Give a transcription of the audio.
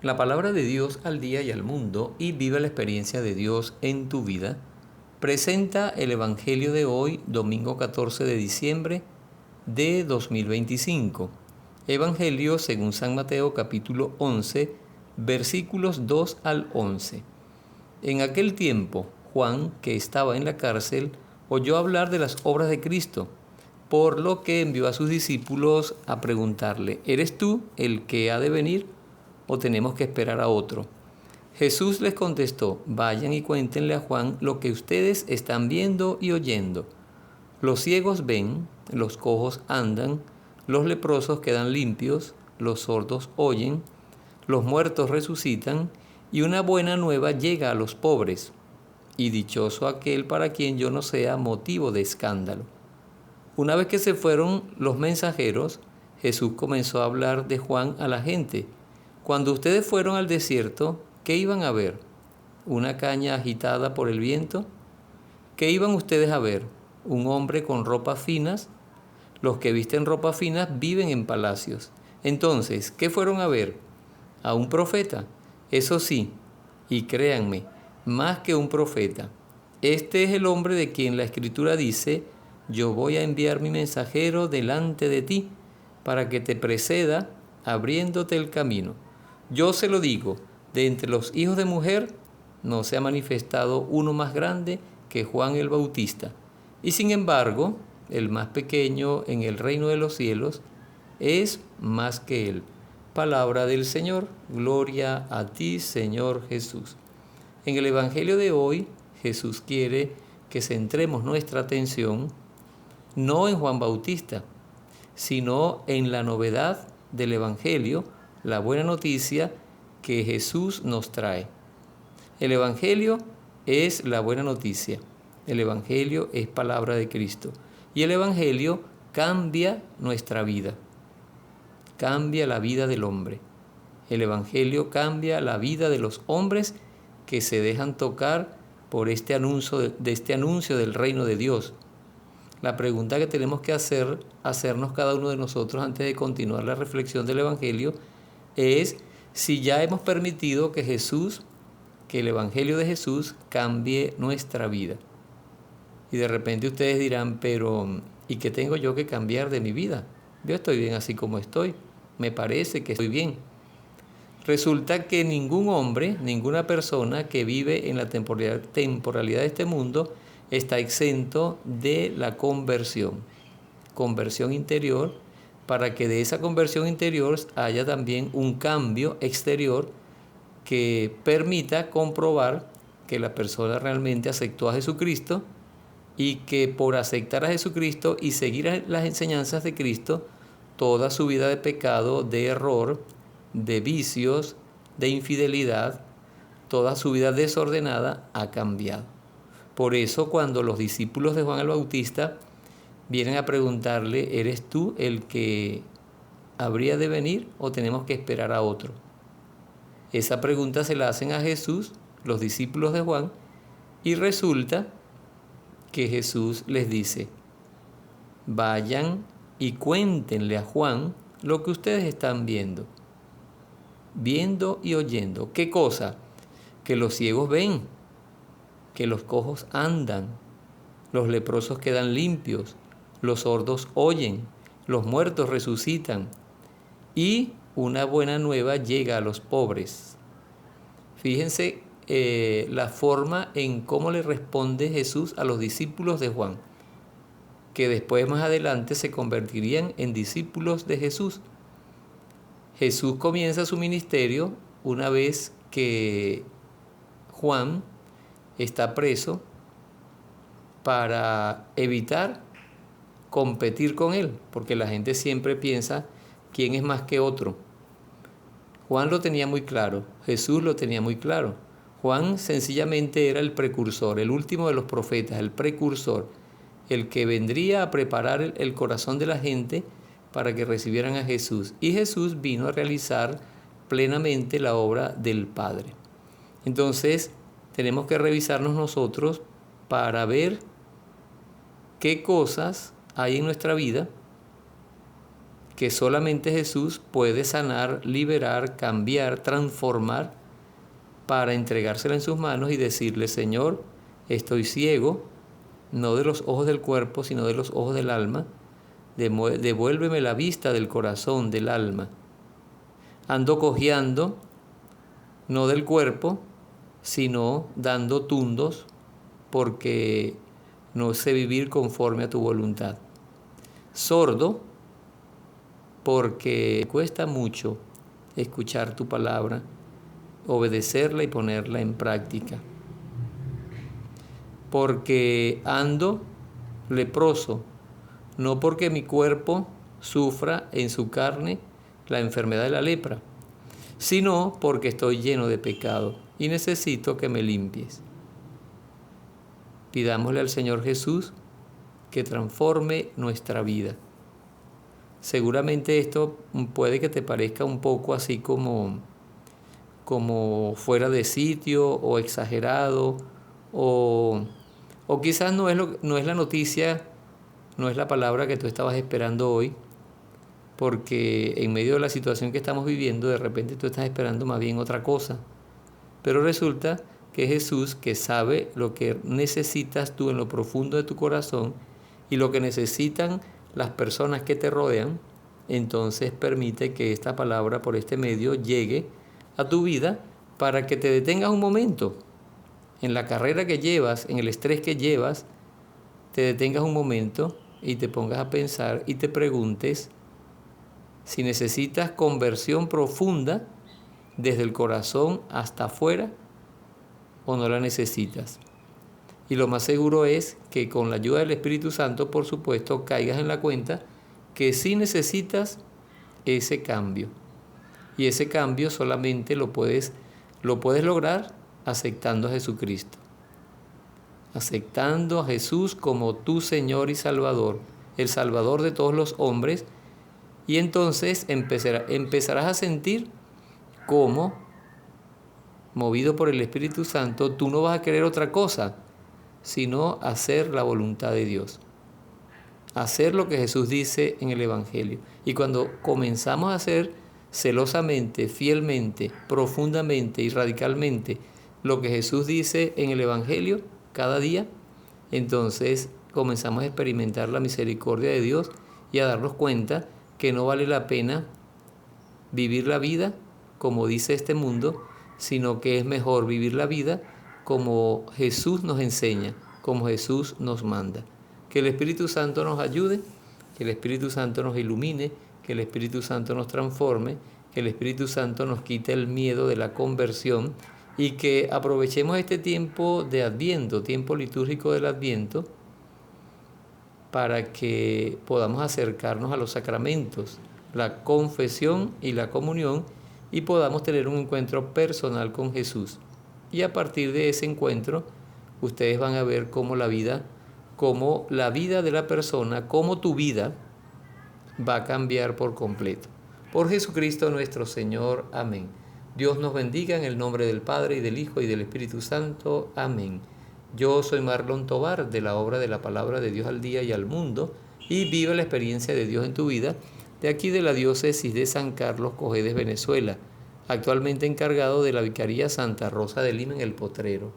La palabra de Dios al día y al mundo y vive la experiencia de Dios en tu vida. Presenta el Evangelio de hoy, domingo 14 de diciembre de 2025. Evangelio según San Mateo capítulo 11, versículos 2 al 11. En aquel tiempo, Juan, que estaba en la cárcel, oyó hablar de las obras de Cristo, por lo que envió a sus discípulos a preguntarle: ¿eres tú el que ha de venir o tenemos que esperar a otro? Jesús les contestó: vayan y cuéntenle a Juan lo que ustedes están viendo y oyendo. Los ciegos ven, los cojos andan, los leprosos quedan limpios, los sordos oyen, los muertos resucitan, y una buena nueva llega a los pobres. Y dichoso aquel para quien yo no sea motivo de escándalo. Una vez que se fueron los mensajeros, Jesús comenzó a hablar de Juan a la gente. Cuando ustedes fueron al desierto, ¿qué iban a ver? ¿Una caña agitada por el viento? ¿Qué iban ustedes a ver? ¿Un hombre con ropas finas? Los que visten ropas finas viven en palacios. Entonces, ¿qué fueron a ver? ¿A un profeta? Eso sí, y créanme, más que un profeta. Este es el hombre de quien la Escritura dice: yo voy a enviar mi mensajero delante de ti, para que te preceda, abriéndote el camino. Yo se lo digo, de entre los hijos de mujer no se ha manifestado uno más grande que Juan el Bautista. Y sin embargo, el más pequeño en el reino de los cielos es más que él. Palabra del Señor. Gloria a ti, Señor Jesús. En el Evangelio de hoy, Jesús quiere que centremos nuestra atención no en Juan Bautista, sino en la novedad del Evangelio, la buena noticia que Jesús nos trae. El Evangelio es la buena noticia. El Evangelio es palabra de Cristo. Y el Evangelio cambia nuestra vida. Cambia la vida del hombre. El Evangelio cambia la vida de los hombres que se dejan tocar por este anuncio del reino de Dios. La pregunta que tenemos que hacernos cada uno de nosotros antes de continuar la reflexión del Evangelio es si ya hemos permitido que el Evangelio de Jesús cambie nuestra vida. Y de repente ustedes dirán: pero ¿y qué tengo yo que cambiar de mi vida? Yo estoy bien así como estoy. Me parece que estoy bien. Resulta que ningún hombre, ninguna persona que vive en la temporalidad de este mundo está exento de la conversión interior, para que de esa conversión interior haya también un cambio exterior que permita comprobar que la persona realmente aceptó a Jesucristo y que por aceptar a Jesucristo y seguir las enseñanzas de Cristo, toda su vida de pecado, de error, de vicios, de infidelidad, toda su vida desordenada ha cambiado. Por eso, cuando los discípulos de Juan el Bautista vienen a preguntarle: ¿eres tú el que habría de venir o tenemos que esperar a otro? Esa pregunta se la hacen a Jesús, los discípulos de Juan, y resulta que Jesús les dice: vayan y cuéntenle a Juan lo que ustedes están viendo y oyendo. ¿Qué cosa? Que los ciegos ven, que los cojos andan, los leprosos quedan limpios, los sordos oyen, los muertos resucitan, y una buena nueva llega a los pobres. Fíjense la forma en cómo le responde Jesús a los discípulos de Juan, que después más adelante se convertirían en discípulos de Jesús. Jesús comienza su ministerio una vez que Juan está preso, para evitar competir con él, porque la gente siempre piensa quién es más que otro. Juan lo tenía muy claro, Jesús lo tenía muy claro. Juan sencillamente era el precursor, el último de los profetas, el precursor, el que vendría a preparar el corazón de la gente para que recibieran a Jesús. Y Jesús vino a realizar plenamente la obra del Padre. Entonces, tenemos que revisarnos nosotros para ver qué cosas hay en nuestra vida que solamente Jesús puede sanar, liberar, cambiar, transformar, para entregársela en sus manos y decirle: Señor, estoy ciego, no de los ojos del cuerpo, sino de los ojos del alma. Devuélveme la vista del corazón, del alma. Ando cojeando, no del cuerpo, sino dando tundos, porque no sé vivir conforme a tu voluntad. Sordo, porque cuesta mucho escuchar tu palabra, obedecerla y ponerla en práctica. Porque ando leproso, no porque mi cuerpo sufra en su carne la enfermedad de la lepra, sino porque estoy lleno de pecado y necesito que me limpies. Pidámosle al Señor Jesús que transforme nuestra vida. Seguramente esto puede que te parezca un poco así como fuera de sitio o exagerado, o quizás no es la noticia, no es la palabra que tú estabas esperando hoy, porque en medio de la situación que estamos viviendo, de repente tú estás esperando más bien otra cosa. Pero resulta que Jesús, que sabe lo que necesitas tú en lo profundo de tu corazón y lo que necesitan las personas que te rodean, entonces permite que esta palabra por este medio llegue a tu vida para que te detengas un momento en la carrera que llevas, en el estrés que llevas, te detengas un momento y te pongas a pensar y te preguntes si necesitas conversión profunda desde el corazón hasta afuera o no la necesitas. Y lo más seguro es que con la ayuda del Espíritu Santo, por supuesto, caigas en la cuenta que sí necesitas ese cambio. Y ese cambio solamente lo puedes lograr aceptando a Jesucristo. Aceptando a Jesús como tu Señor y Salvador, el Salvador de todos los hombres. Y entonces empezarás a sentir cómo, movido por el Espíritu Santo, tú no vas a querer otra cosa, sino hacer la voluntad de Dios. Hacer lo que Jesús dice en el Evangelio. Y cuando comenzamos a hacer celosamente, fielmente, profundamente y radicalmente lo que Jesús dice en el Evangelio cada día, entonces comenzamos a experimentar la misericordia de Dios y a darnos cuenta que no vale la pena vivir la vida como dice este mundo, sino que es mejor vivir la vida como Jesús nos enseña, como Jesús nos manda. Que el Espíritu Santo nos ayude, que el Espíritu Santo nos ilumine, que el Espíritu Santo nos transforme, que el Espíritu Santo nos quite el miedo de la conversión y que aprovechemos este tiempo de Adviento, tiempo litúrgico del Adviento, para que podamos acercarnos a los sacramentos, la confesión y la comunión, y podamos tener un encuentro personal con Jesús. Y a partir de ese encuentro, ustedes van a ver cómo la vida de la persona, cómo tu vida va a cambiar por completo. Por Jesucristo nuestro Señor. Amén. Dios nos bendiga en el nombre del Padre, y del Hijo, y del Espíritu Santo. Amén. Yo soy Marlon Tovar, de la obra de la Palabra de Dios al Día y al Mundo, y vive la experiencia de Dios en tu vida, de aquí de la diócesis de San Carlos Cojedes, Venezuela, actualmente encargado de la Vicaría Santa Rosa de Lima en El Potrero.